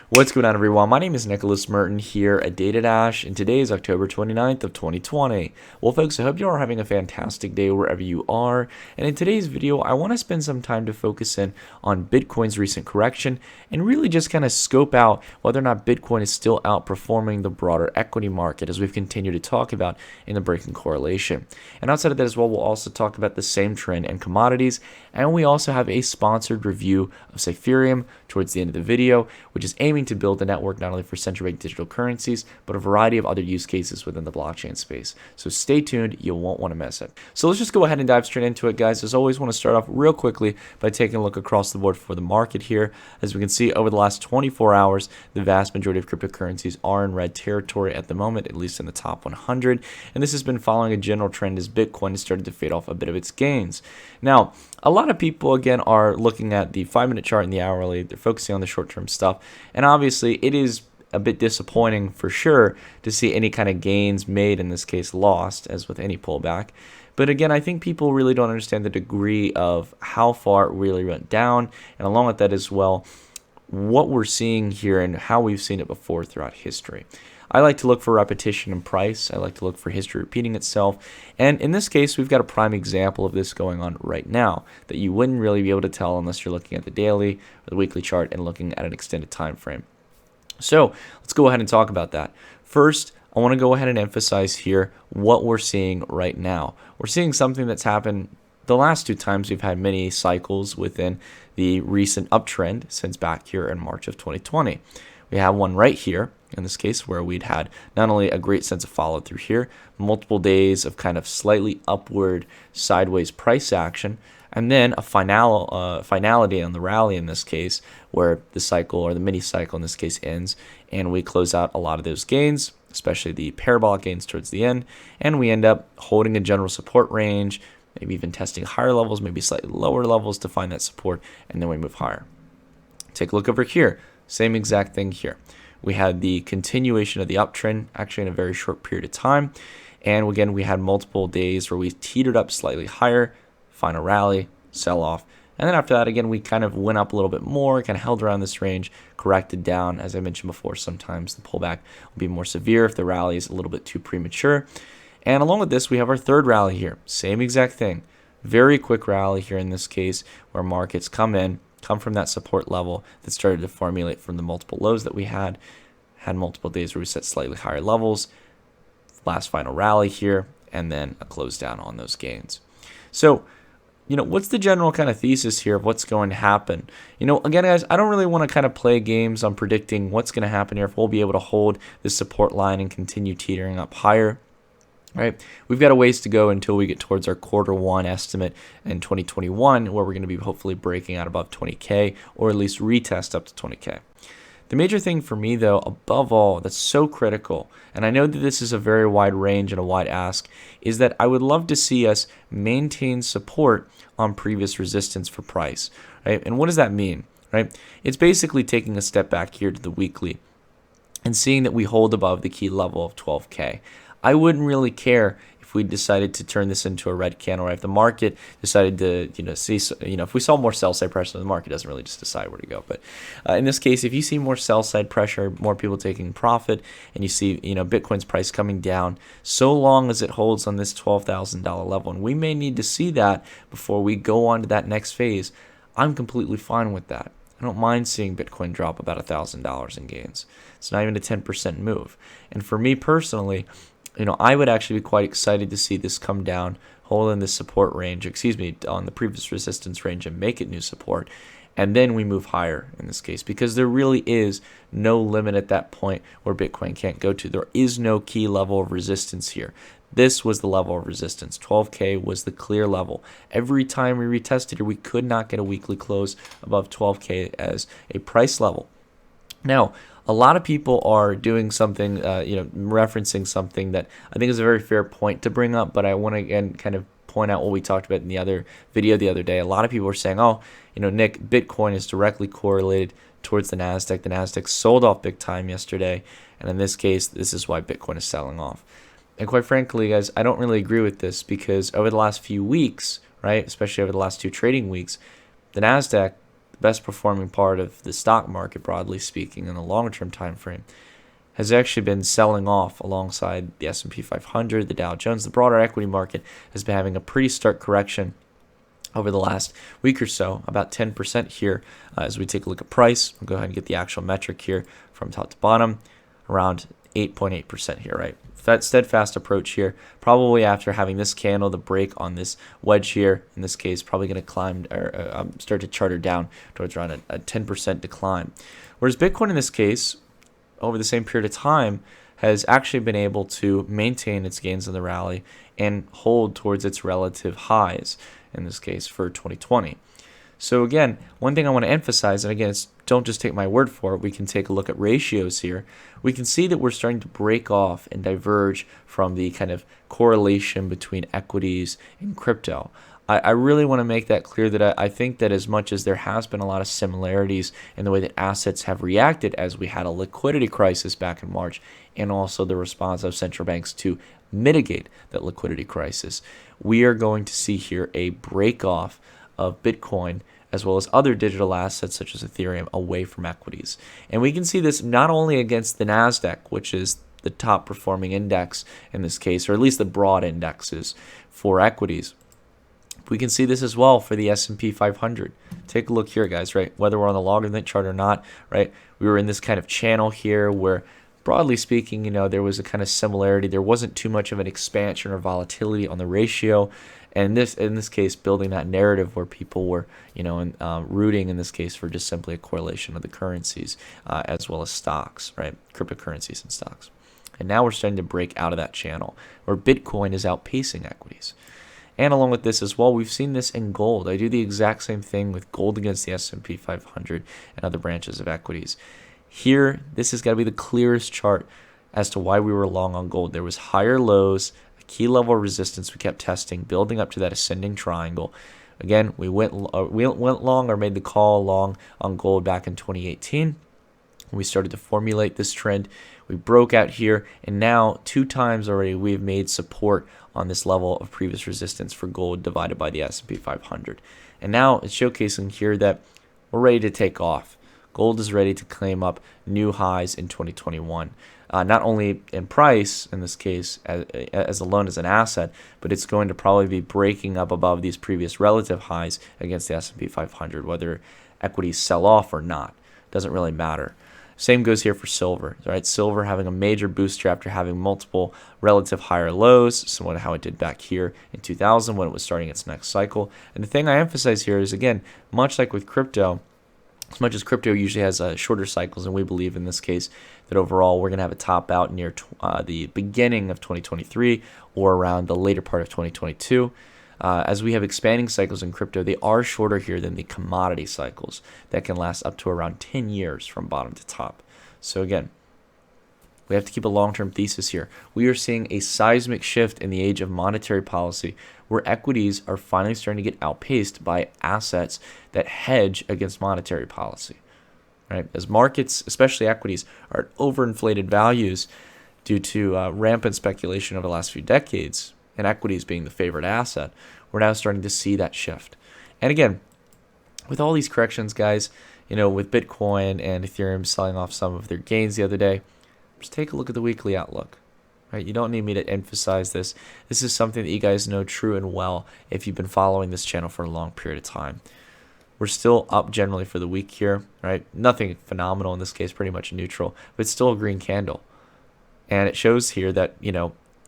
What's going on, everyone? My name is Nicholas Merton here at Data Dash, and today is October 29th of 2020. Well, folks, I hope you are having a fantastic day wherever you are. And in today's video, I want to spend some time to focus in on Bitcoin's recent correction and really just kind of scope out whether or not Bitcoin is still outperforming the broader equity market, as we've continued to talk about in the breaking correlation. And outside of that as well, we'll also talk about the same trend in commodities, and we also have a sponsored review of Siferium towards the end of the video, which is aiming to build a network not only for central bank digital currencies, but a variety of other use cases within the blockchain space. So stay tuned, you won't want to miss it. So let's just go ahead and dive straight into it, guys. As always, want to start off real quickly by taking a look across the board for the market here. As we can see, over the last 24 hours, the vast majority of cryptocurrencies are in red territory at the moment, at least in the top 100. And this has been following a general trend as Bitcoin has started to fade off a bit of its gains. Now, a lot of people, again, are looking at the 5-minute chart and the hourly. They're focusing on the short-term stuff. And obviously, it is a bit disappointing for sure to see any kind of gains made, in this case lost, as with any pullback. But again, I think people really don't understand the degree of how far it really went down. And along with that as well, what we're seeing here and how we've seen it before throughout history. I like to look for repetition in price. I like to look for history repeating itself. And in this case, we've got a prime example of this going on right now that you wouldn't really be able to tell unless you're looking at the daily or the weekly chart and looking at an extended time frame. So let's go ahead and talk about that. First, I want to go ahead and emphasize here what we're seeing right now. We're seeing something that's happened the last two times we've had many cycles within the recent uptrend since back here in March of 2020. We have one right here, in this case, where we'd had not only a great sense of follow through here, multiple days of kind of slightly upward sideways price action, and then a finality on the rally in this case, where the cycle or the mini cycle in this case ends, and we close out a lot of those gains, especially the parabolic gains towards the end, and we end up holding a general support range, maybe even testing higher levels, maybe slightly lower levels to find that support, and then we move higher. Take a look over here. Same exact thing here. We had the continuation of the uptrend actually in a very short period of time. And again, we had multiple days where we teetered up slightly higher, final rally, sell off. And then after that, again, we kind of went up a little bit more, kind of held around this range, corrected down. As I mentioned before, sometimes the pullback will be more severe if the rally is a little bit too premature. And along with this, we have our third rally here. Same exact thing. Very quick rally here in this case where markets come from that support level that started to formulate from the multiple lows that we had multiple days where we set slightly higher levels, last final rally here, and then a close down on those gains. So, what's the general kind of thesis here of what's going to happen? Again, guys, I don't really want to kind of play games on predicting what's going to happen here, if we'll be able to hold this support line and continue teetering up higher. Right, we've got a ways to go until we get towards our Q1 estimate in 2021, where we're going to be hopefully breaking out above 20K, or at least retest up to 20K. The major thing for me, though, above all, that's so critical, and I know that this is a very wide range and a wide ask, is that I would love to see us maintain support on previous resistance for price. Right, and what does that mean? Right, it's basically taking a step back here to the weekly and seeing that we hold above the key level of 12K. I wouldn't really care if we decided to turn this into a red candle, or if the market decided to, if we saw more sell side pressure, the market doesn't really just decide where to go. But in this case, if you see more sell side pressure, more people taking profit, and you see, Bitcoin's price coming down, so long as it holds on this $12,000 level, and we may need to see that before we go on to that next phase, I'm completely fine with that. I don't mind seeing Bitcoin drop about $1,000 in gains. It's not even a 10% move. And for me personally, I would actually be quite excited to see this come down, hold in this support range, on the previous resistance range and make it new support. And then we move higher in this case, because there really is no limit at that point where Bitcoin can't go to. There is no key level of resistance here. This was the level of resistance. 12K was the clear level. Every time we retested here, we could not get a weekly close above 12K as a price level. Now, a lot of people are doing something, referencing something that I think is a very fair point to bring up, but I want to again kind of point out what we talked about in the other video the other day. A lot of people are saying, Nick, Bitcoin is directly correlated towards the NASDAQ. The NASDAQ sold off big time yesterday, and in this case, this is why Bitcoin is selling off. And quite frankly, guys, I don't really agree with this, because over the last few weeks, right, especially over the last two trading weeks, the NASDAQ the best performing part of the stock market, broadly speaking, in the longer term time frame, has actually been selling off alongside the S&P 500, the Dow Jones. The broader equity market has been having a pretty stark correction over the last week or so, about 10% here. As we take a look at price, we'll go ahead and get the actual metric here from top to bottom, around 8.8% here, right? That steadfast approach here, probably after having this candle, the break on this wedge here, in this case, probably going to climb or start to charter down towards around a 10% decline. Whereas Bitcoin in this case, over the same period of time, has actually been able to maintain its gains in the rally and hold towards its relative highs, in this case for 2020. So again, one thing I want to emphasize, and again, don't just take my word for it, we can take a look at ratios here. We can see that we're starting to break off and diverge from the kind of correlation between equities and crypto. I really want to make that clear that I think that as much as there has been a lot of similarities in the way that assets have reacted as we had a liquidity crisis back in March, and also the response of central banks to mitigate that liquidity crisis, we are going to see here a break off of Bitcoin as well as other digital assets such as Ethereum away from equities. And we can see this not only against the NASDAQ, which is the top performing index in this case, or at least the broad indexes for equities. We can see this as well for the S&P 500. Take a look here, guys, right? Whether we're on the logarithmic chart or not, right? We were in this kind of channel here where, broadly speaking, there was a kind of similarity. There wasn't too much of an expansion or volatility on the ratio. And in this case, building that narrative where people were, rooting in this case for just simply a correlation of the currencies as well as stocks, right? Cryptocurrencies and stocks. And now we're starting to break out of that channel where Bitcoin is outpacing equities. And along with this as well, we've seen this in gold. I do the exact same thing with gold against the S&P 500 and other branches of equities. Here, this has got to be the clearest chart as to why we were long on gold. There was higher lows, a key level of resistance we kept testing, building up to that ascending triangle. Again, we went long or made the call long on gold back in 2018. We started to formulate this trend. We broke out here, and now 2 times already we've made support on this level of previous resistance for gold divided by the S&P 500. And now it's showcasing here that we're ready to take off. Gold is ready to claim up new highs in 2021. Not only in price, in this case, as alone as an asset, but it's going to probably be breaking up above these previous relative highs against the S&P 500, whether equities sell off or not. Doesn't really matter. Same goes here for silver, right? Silver having a major boost here after having multiple relative higher lows, similar to how it did back here in 2000 when it was starting its next cycle. And the thing I emphasize here is, again, much like with crypto, as much as crypto usually has shorter cycles, and we believe in this case that overall we're going to have a top out near the beginning of 2023 or around the later part of 2022. As we have expanding cycles in crypto, they are shorter here than the commodity cycles that can last up to around 10 years from bottom to top. So again, we have to keep a long-term thesis here. We are seeing a seismic shift in the age of monetary policy where equities are finally starting to get outpaced by assets that hedge against monetary policy. Right? As markets, especially equities, are at overinflated values due to rampant speculation over the last few decades, and equities being the favorite asset, we're now starting to see that shift. And again, with all these corrections, guys, with Bitcoin and Ethereum selling off some of their gains the other day, just take a look at the weekly outlook. Right? You don't need me to emphasize this. This is something that you guys know true and well if you've been following this channel for a long period of time. We're still up generally for the week here, right? Nothing phenomenal in this case, pretty much neutral, but it's still a green candle. And it shows here that,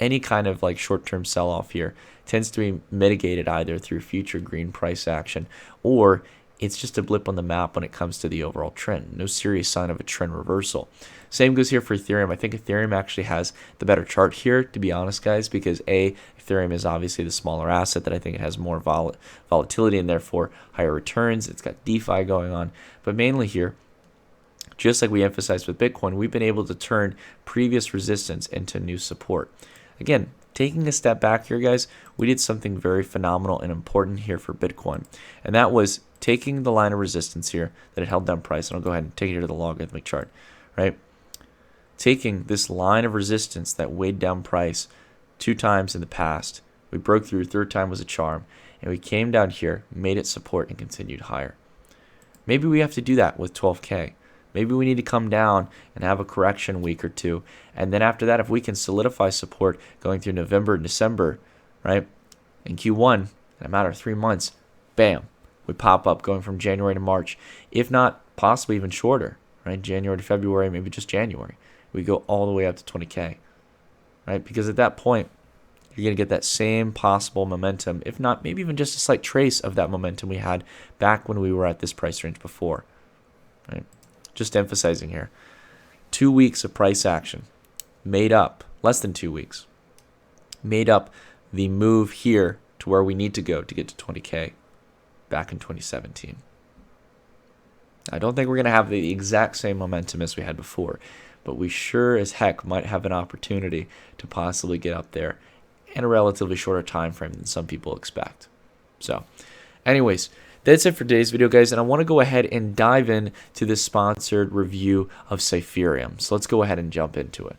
any kind of like short-term sell-off here tends to be mitigated either through future green price action or it's just a blip on the map when it comes to the overall trend. No serious sign of a trend reversal. Same goes here for Ethereum. I think Ethereum actually has the better chart here, to be honest, guys, because Ethereum is obviously the smaller asset that I think it has more volatility and therefore higher returns. It's got DeFi going on. But mainly here, just like we emphasized with Bitcoin, we've been able to turn previous resistance into new support. Again, taking a step back here, guys, we did something very phenomenal and important here for Bitcoin. And that was taking the line of resistance here that it held down price. And I'll go ahead and take it here to the logarithmic chart, right? Taking this line of resistance that weighed down price 2 times in the past. We broke through, 3rd time was a charm. And we came down here, made it support, and continued higher. Maybe we have to do that with 12K. Maybe we need to come down and have a correction week or two. And then after that, if we can solidify support going through November and December, right, in Q1, in a matter of 3 months, bam, we pop up going from January to March, if not possibly even shorter, right? January to February, maybe just January. We go all the way up to 20K, right? Because at that point, you're going to get that same possible momentum, if not maybe even just a slight trace of that momentum we had back when we were at this price range before, right? Just emphasizing here, 2 weeks of price action made up, less than 2 weeks, made up the move here to where we need to go to get to 20K back in 2017. I don't think we're going to have the exact same momentum as we had before, but we sure as heck might have an opportunity to possibly get up there in a relatively shorter time frame than some people expect. So, anyways, that's it for today's video, guys, and I want to go ahead and dive in to this sponsored review of Siferium. So let's go ahead and jump into it.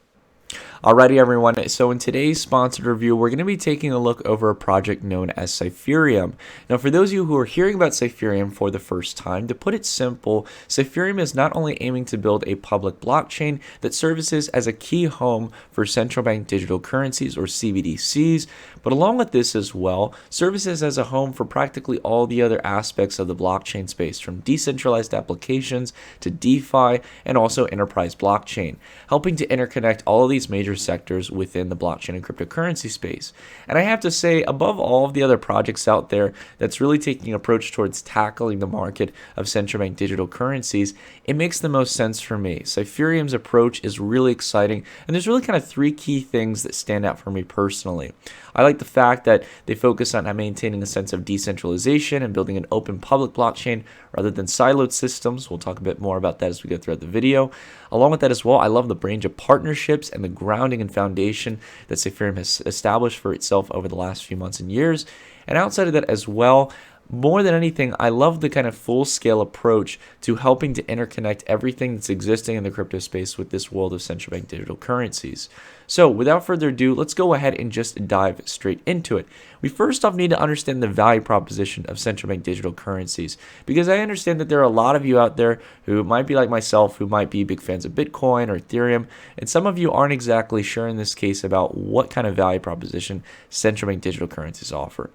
Alrighty, everyone. So in today's sponsored review, we're going to be taking a look over a project known as Siferium. Now, for those of you who are hearing about Siferium for the first time, to put it simple, Siferium is not only aiming to build a public blockchain that services as a key home for central bank digital currencies, or CBDCs, but along with this as well, services as a home for practically all the other aspects of the blockchain space, from decentralized applications to DeFi and also enterprise blockchain, helping to interconnect all of these major sectors within the blockchain and cryptocurrency space. And I have to say, above all of the other projects out there that's really taking an approach towards tackling the market of central bank digital currencies, it makes the most sense for me. Siferium's approach is really exciting, and there's really kind of 3 key things that stand out for me personally. I like the fact that they focus on maintaining a sense of decentralization and building an open public blockchain rather than siloed systems. We'll talk a bit more about that as we go throughout the video. Along with that as well, I love the range of partnerships and the grounding and foundation that Siferium has established for itself over the last few months and years. And outside of that as well, more than anything, I love the kind of full-scale approach to helping to interconnect everything that's existing in the crypto space with this world of central bank digital currencies. So without further ado, let's go ahead and just dive straight into it. We first off need to understand the value proposition of central bank digital currencies, because I understand that there are a lot of you out there who might be like myself, who might be big fans of Bitcoin or Ethereum, and some of you aren't exactly sure in this case about what kind of value proposition central bank digital currencies offer.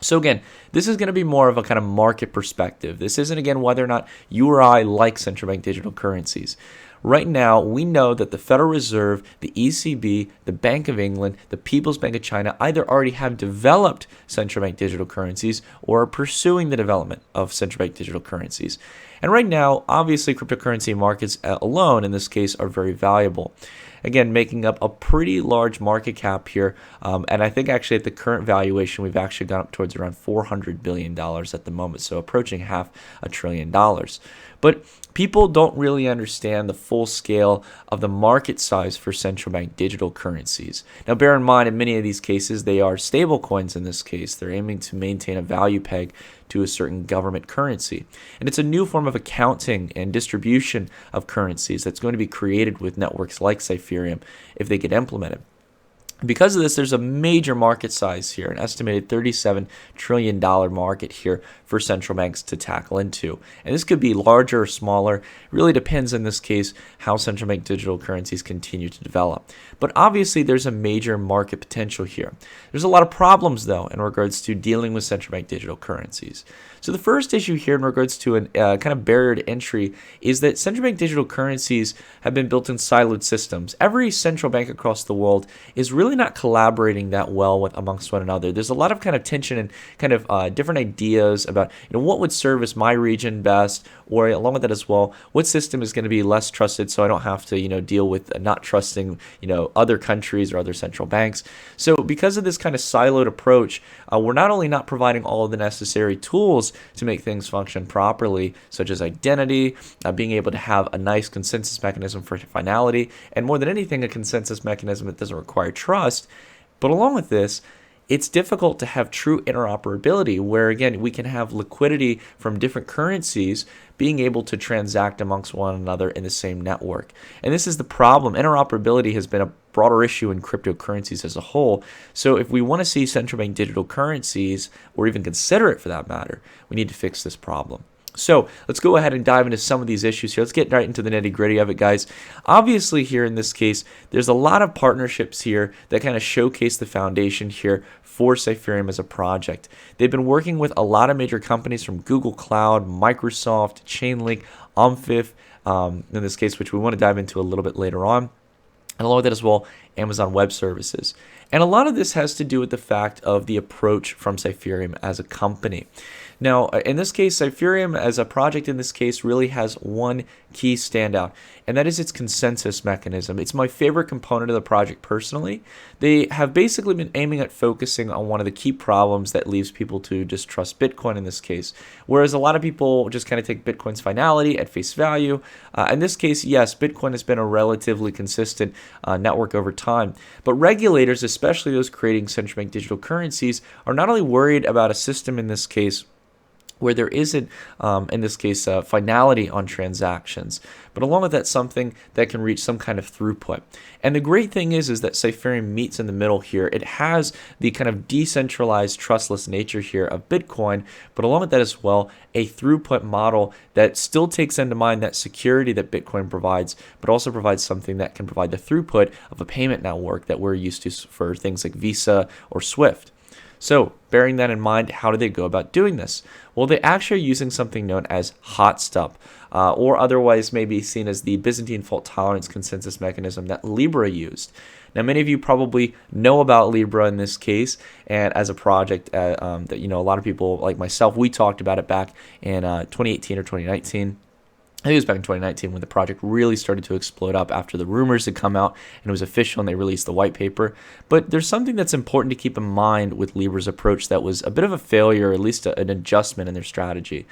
So again, this is going to be more of a kind of market perspective. This isn't, again, whether or not you or I like central bank digital currencies. Right now, we know that the Federal Reserve, the ECB, the Bank of England, the People's Bank of China either already have developed central bank digital currencies or are pursuing the development of central bank digital currencies. And right now, obviously, cryptocurrency markets alone, in this case, are very valuable. Again, making up a pretty large market cap here. And I think actually at the current valuation, we've actually gone up towards around $400 billion at the moment. So approaching $500 billion. But people don't really understand the full scale of the market size for central bank digital currencies. Now, bear in mind, in many of these cases, they are stable coins in this case. They're aiming to maintain a value peg to a certain government currency. And it's a new form of accounting and distribution of currencies that's going to be created with networks like Siferium if they get implemented. Because of this, there's a major market size here, an estimated $37 trillion market here for central banks to tackle into. And this could be larger or smaller. It really depends in this case how central bank digital currencies continue to develop. But obviously, there's a major market potential here. There's a lot of problems, though, in regards to dealing with central bank digital currencies. So the first issue here in regards to a kind of barrier to entry is that central bank digital currencies have been built in siloed systems. Every central bank across the world is really not collaborating that well with amongst one another. There's a lot of kind of tension and kind of different ideas about what would service my region best, or along with that as well, what system is going to be less trusted so I don't have to deal with not trusting other countries or other central banks. So because of this kind of siloed approach, we're not only not providing all of the necessary tools to make things function properly, such as identity, being able to have a nice consensus mechanism for finality, and more than anything, a consensus mechanism that doesn't require trust. But along with this, it's difficult to have true interoperability where, again, we can have liquidity from different currencies being able to transact amongst one another in the same network. And this is the problem. Interoperability has been a broader issue in cryptocurrencies as a whole. So if we want to see central bank digital currencies, or even consider it for that matter, we need to fix this problem. So let's go ahead and dive into some of these issues here. Let's get right into the nitty gritty of it, guys. Obviously, here in this case, there's a lot of partnerships here that kind of showcase the foundation here for Siferium as a project. They've been working with a lot of major companies from Google Cloud, Microsoft, Chainlink, Omfif, in this case, which we want to dive into a little bit later on. And along with that as well, Amazon Web Services. And a lot of this has to do with the fact of the approach from Siferium as a company. Now, in this case, Siferium as a project in this case really has one key standout, and that is its consensus mechanism. It's my favorite component of the project personally. They have basically been aiming at focusing on one of the key problems that leaves people to distrust Bitcoin in this case. Whereas a lot of people just kind of take Bitcoin's finality at face value. In this case, yes, Bitcoin has been a relatively consistent network over time. But regulators, especially those creating central bank digital currencies, are not only worried about a system in this case where there isn't, in this case, finality on transactions, but along with that, something that can reach some kind of throughput. And the great thing is that Siferium meets in the middle here. It has the kind of decentralized, trustless nature here of Bitcoin, but along with that as well, a throughput model that still takes into mind that security that Bitcoin provides, but also provides something that can provide the throughput of a payment network that we're used to for things like Visa or Swift. So, bearing that in mind, how do they go about doing this? Well, they actually are using something known as hot stuff, or otherwise may be seen as the Byzantine fault tolerance consensus mechanism that Libra used. Now, many of you probably know about Libra in this case, and as a project that a lot of people like myself, we talked about it back in 2018 or 2019. I think it was back in 2019 when the project really started to explode up after the rumors had come out and it was official and they released the white paper. But there's something that's important to keep in mind with Libra's approach that was a bit of a failure, or at least an adjustment in their strategy.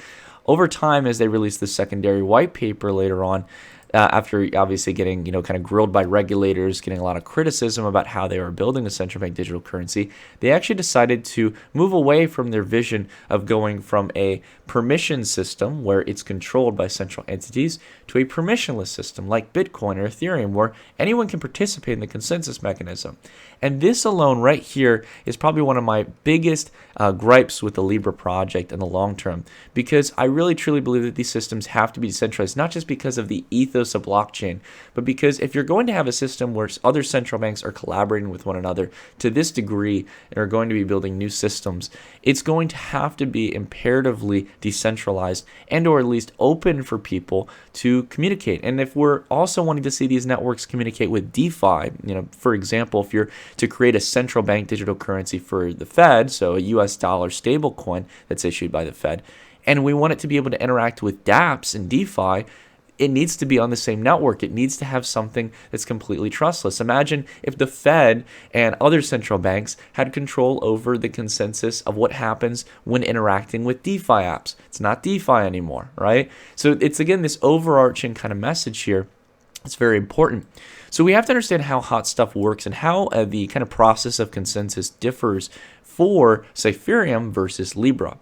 Over time, as they released the secondary white paper later on, after obviously getting kind of grilled by regulators, getting a lot of criticism about how they were building a central bank digital currency, they actually decided to move away from their vision of going from a permission system where it's controlled by central entities to a permissionless system like Bitcoin or Ethereum where anyone can participate in the consensus mechanism. And this alone right here is probably one of my biggest gripes with the Libra project in the long term, because I really truly believe that these systems have to be decentralized, not just because of the ethos of blockchain, but because if you're going to have a system where other central banks are collaborating with one another to this degree and are going to be building new systems, it's going to have to be imperatively decentralized and or at least open for people to communicate. And if we're also wanting to see these networks communicate with DeFi, for example, if you're to create a central bank digital currency for the Fed, so a US dollar stable coin that's issued by the Fed, and we want it to be able to interact with dApps and DeFi, it needs to be on the same network. It needs to have something that's completely trustless. Imagine if the Fed and other central banks had control over the consensus of what happens when interacting with DeFi apps. It's not DeFi anymore, right? So it's, again, this overarching kind of message here. It's very important. So we have to understand how hot stuff works and how the kind of process of consensus differs for Siferium versus Libra.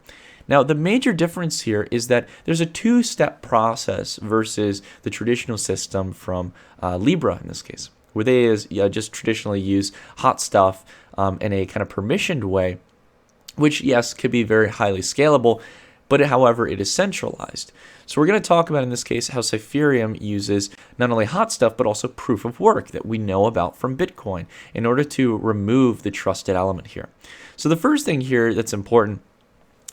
Now, the major difference here is that there's a two-step process versus the traditional system from Libra in this case, where they just traditionally use hot stuff in a kind of permissioned way, which, yes, could be very highly scalable, but however, it is centralized. So we're going to talk about in this case how Siferium uses not only hot stuff, but also proof of work that we know about from Bitcoin in order to remove the trusted element here. So the first thing here that's important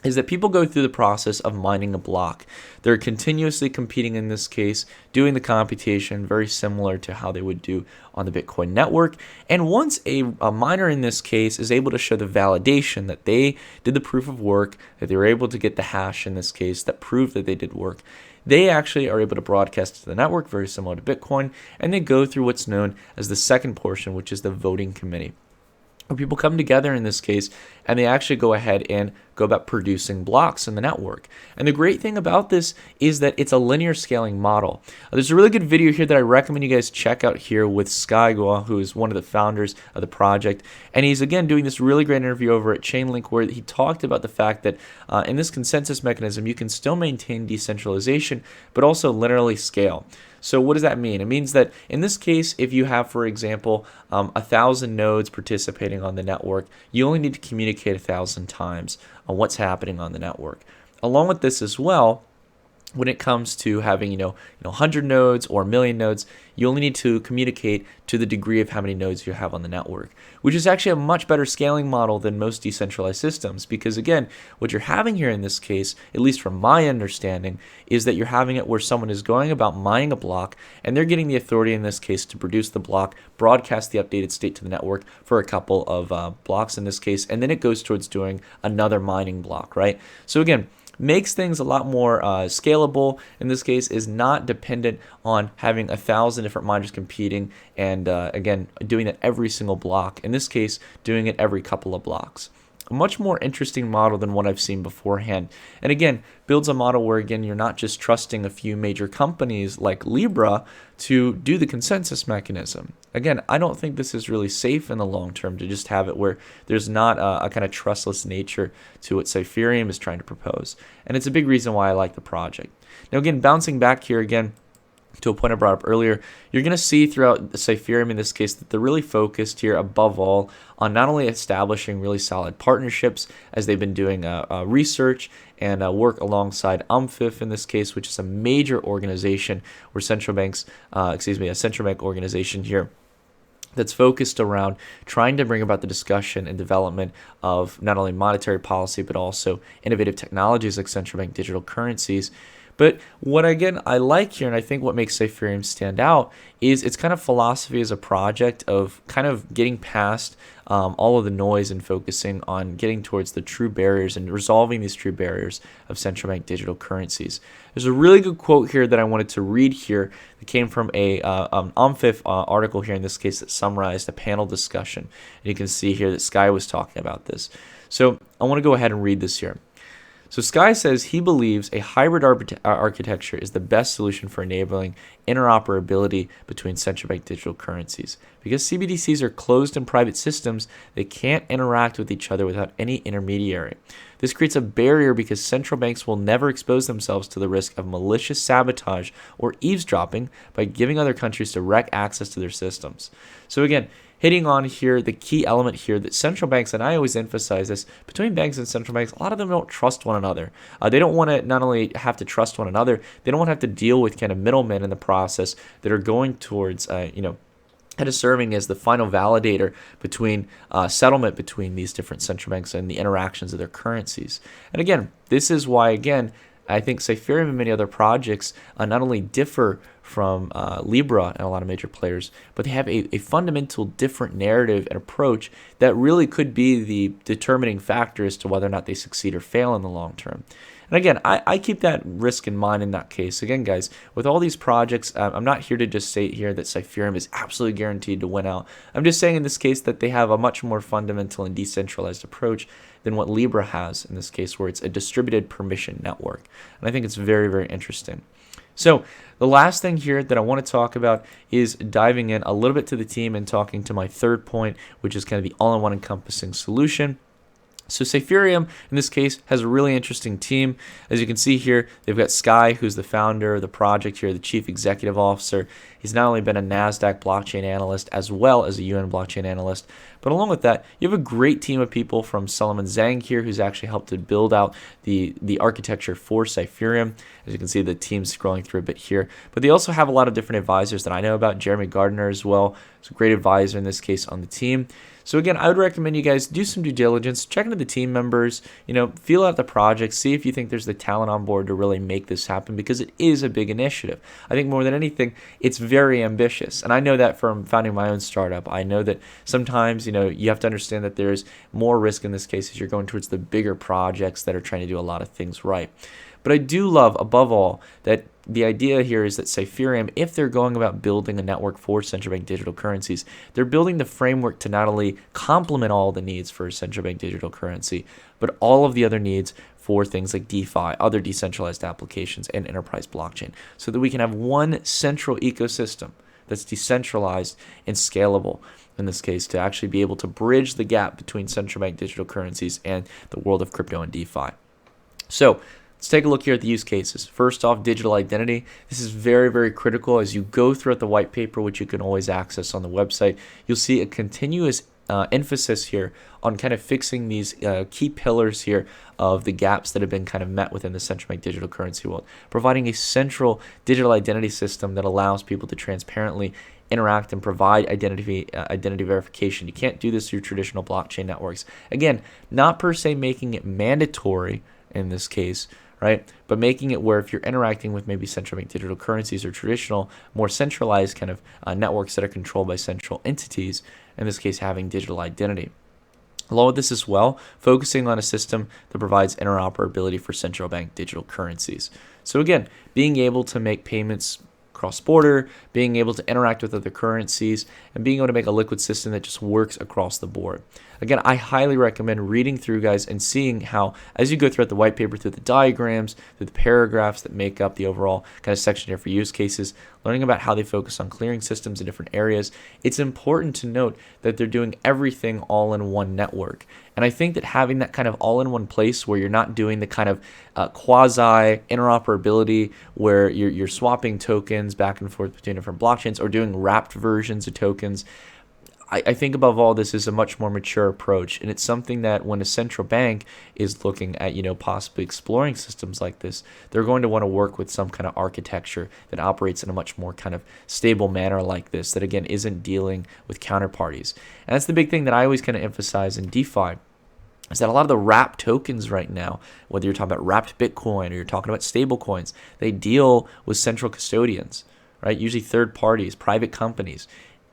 is that people go through the process of mining a block. They're continuously competing in this case, doing the computation very similar to how they would do on the Bitcoin network. And once a miner in this case is able to show the validation that they did the proof of work, that they were able to get the hash in this case that proved that they did work, they actually are able to broadcast to the network, very similar to Bitcoin, and they go through what's known as the second portion, which is the voting committee, where people come together in this case and they actually go ahead and go about producing blocks in the network. And the great thing about this is that it's a linear scaling model. There's a really good video here that I recommend you guys check out here with Sky Guo, who is one of the founders of the project. And he's, again, doing this really great interview over at Chainlink where he talked about the fact that in this consensus mechanism, you can still maintain decentralization, but also linearly scale. So what does that mean? It means that in this case, if you have, for example, 1,000 nodes participating on the network, you only need to communicate 1,000 times on what's happening on the network. Along with this as well, when it comes to having 100 nodes or a million nodes, you only need to communicate to the degree of how many nodes you have on the network, which is actually a much better scaling model than most decentralized systems. Because again, what you're having here in this case, at least from my understanding, is that you're having it where someone is going about mining a block and they're getting the authority in this case to produce the block, broadcast the updated state to the network for a couple of blocks in this case, and then it goes towards doing another mining block, right? So again, makes things a lot more scalable. In this case, is not dependent on having 1,000 different miners competing and again doing that every single block. In this case, doing it every couple of blocks. A much more interesting model than what I've seen beforehand. And again, builds a model where, again, you're not just trusting a few major companies like Libra to do the consensus mechanism. Again, I don't think this is really safe in the long term to just have it where there's not a kind of trustless nature to what Siferium is trying to propose. And it's a big reason why I like the project. Now, again, bouncing back here again, to a point I brought up earlier, you're going to see throughout the Siferium in this case that they're really focused here above all on not only establishing really solid partnerships as they've been doing research and work alongside UMFIF in this case, which is a major organization where central banks, a central bank organization here that's focused around trying to bring about the discussion and development of not only monetary policy but also innovative technologies like central bank digital currencies. But what, again, I like here, and I think what makes Siferium stand out, is its kind of philosophy as a project of kind of getting past all of the noise and focusing on getting towards the true barriers and resolving these true barriers of central bank digital currencies. There's a really good quote here that I wanted to read here that came from an OMFIF article here in this case that summarized a panel discussion. And you can see here that Sky was talking about this. So I want to go ahead and read this here. So Sky says he believes a hybrid architecture is the best solution for enabling interoperability between central bank digital currencies. Because CBDCs are closed and private systems, they can't interact with each other without any intermediary. This creates a barrier because central banks will never expose themselves to the risk of malicious sabotage or eavesdropping by giving other countries direct access to their systems. So again, hitting on here the key element here that central banks, and I always emphasize this, between banks and central banks, a lot of them don't trust one another. They don't want to not only have to trust one another, they don't want to have to deal with kind of middlemen in the process that are going towards, kind of serving as the final validator between settlement between these different central banks and the interactions of their currencies. And again, this is why, again, I think Siferium and many other projects not only differ from Libra and a lot of major players, but they have a fundamental different narrative and approach that really could be the determining factor as to whether or not they succeed or fail in the long term. And again, I keep that risk in mind in that case. Again, guys, with all these projects, I'm not here to just state here that Siferium is absolutely guaranteed to win out. I'm just saying in this case that they have a much more fundamental and decentralized approach than what Libra has in this case, where it's a distributed permission network. And I think it's very, very interesting. So the last thing here that I want to talk about is diving in a little bit to the team and talking to my third point, which is kind of the all-in-one encompassing solution. So Siferium, in this case, has a really interesting team. As you can see here, they've got Sky, who's the founder of the project here, the chief executive officer. He's not only been a NASDAQ blockchain analyst as well as a UN blockchain analyst, but along with that, you have a great team of people from Solomon Zhang here, who's actually helped to build out the architecture for Siferium. As you can see, the team's scrolling through a bit here. But they also have a lot of different advisors that I know about. Jeremy Gardner as well. He's a great advisor in this case on the team. So again, I would recommend you guys do some due diligence, check into the team members, feel out the project, see if you think there's the talent on board to really make this happen, because it is a big initiative. I think more than anything, it's very ambitious. And I know that from founding my own startup. I know that sometimes, you have to understand that there's more risk in this case as you're going towards the bigger projects that are trying to do a lot of things right. But I do love, above all, that the idea here is that Siferium, if they're going about building a network for central bank digital currencies, they're building the framework to not only complement all the needs for central bank digital currency, but all of the other needs for things like DeFi, other decentralized applications, and enterprise blockchain, so that we can have one central ecosystem that's decentralized and scalable, in this case, to actually be able to bridge the gap between central bank digital currencies and the world of crypto and DeFi. So let's take a look here at the use cases. First off, digital identity. This is very, very critical as you go throughout the white paper, which you can always access on the website. You'll see a continuous emphasis here on kind of fixing these key pillars here of the gaps that have been kind of met within the central bank digital currency world, providing a central digital identity system that allows people to transparently interact and provide identity verification. You can't do this through traditional blockchain networks. Again, not per se making it mandatory in this case, right? But making it where if you're interacting with maybe central bank digital currencies or traditional, more centralized kind of networks that are controlled by central entities, in this case having digital identity. Along with this as well, focusing on a system that provides interoperability for central bank digital currencies. So again, being able to make payments cross-border, being able to interact with other currencies, and being able to make a liquid system that just works across the board. Again, I highly recommend reading through, guys, and seeing how, as you go throughout the white paper, through the diagrams, through the paragraphs that make up the overall kind of section here for use cases, learning about how they focus on clearing systems in different areas, it's important to note that they're doing everything all in one network. And I think that having that kind of all in one place where you're not doing the kind of quasi interoperability where you're swapping tokens back and forth between different blockchains or doing wrapped versions of tokens, I think above all this is a much more mature approach, and it's something that when a central bank is looking at, possibly exploring systems like this, they're going to want to work with some kind of architecture that operates in a much more kind of stable manner like this, that again isn't dealing with counterparties. And that's the big thing that I always kind of emphasize in DeFi, is that a lot of the wrapped tokens right now, whether you're talking about wrapped Bitcoin or you're talking about stable coins, they deal with central custodians, right? Usually third parties, private companies.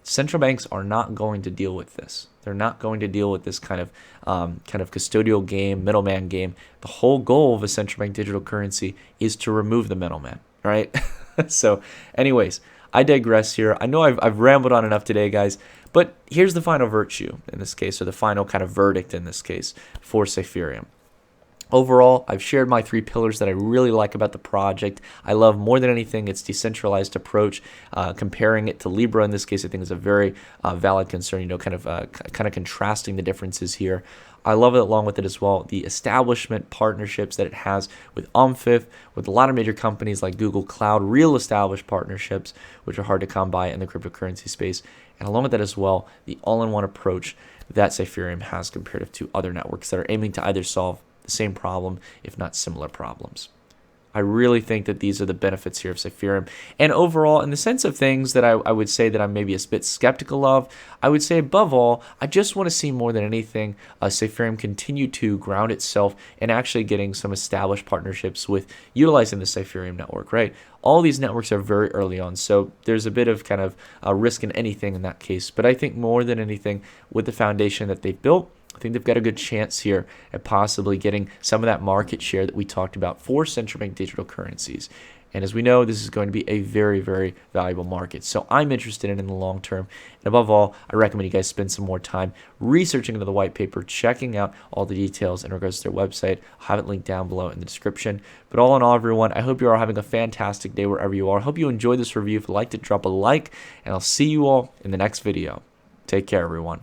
Central banks are not going to deal with this. They're not going to deal with this kind of custodial game, middleman game. The whole goal of a central bank digital currency is to remove the middleman, right? So anyways, I digress here. I know I've rambled on enough today, guys, but here's the final virtue in this case, or the final kind of verdict in this case for Siferium. Overall, I've shared my 3 pillars that I really like about the project. I love more than anything its decentralized approach. Comparing it to Libra in this case, I think is a very valid concern. Kind of contrasting the differences here. I love it along with it as well, the establishment partnerships that it has with Omfif, with a lot of major companies like Google Cloud, real established partnerships, which are hard to come by in the cryptocurrency space. And along with that as well, the all-in-one approach that Siferium has compared to other networks that are aiming to either solve the same problem, if not similar problems. I really think that these are the benefits here of Siferium. And overall, in the sense of things that I would say that I'm maybe a bit skeptical of, I would say above all, I just want to see more than anything Siferium continue to ground itself in actually getting some established partnerships with utilizing the Siferium network, right? All these networks are very early on, so there's a bit of kind of risk in anything in that case. But I think more than anything, with the foundation that they've built, I think they've got a good chance here at possibly getting some of that market share that we talked about for central bank digital currencies. And as we know, this is going to be a very, very valuable market. So I'm interested in the long term. And above all, I recommend you guys spend some more time researching into the white paper, checking out all the details in regards to their website. I'll have it linked down below in the description. But all in all, everyone, I hope you are having a fantastic day wherever you are. I hope you enjoyed this review. If you'd like to drop a like, and I'll see you all in the next video. Take care, everyone.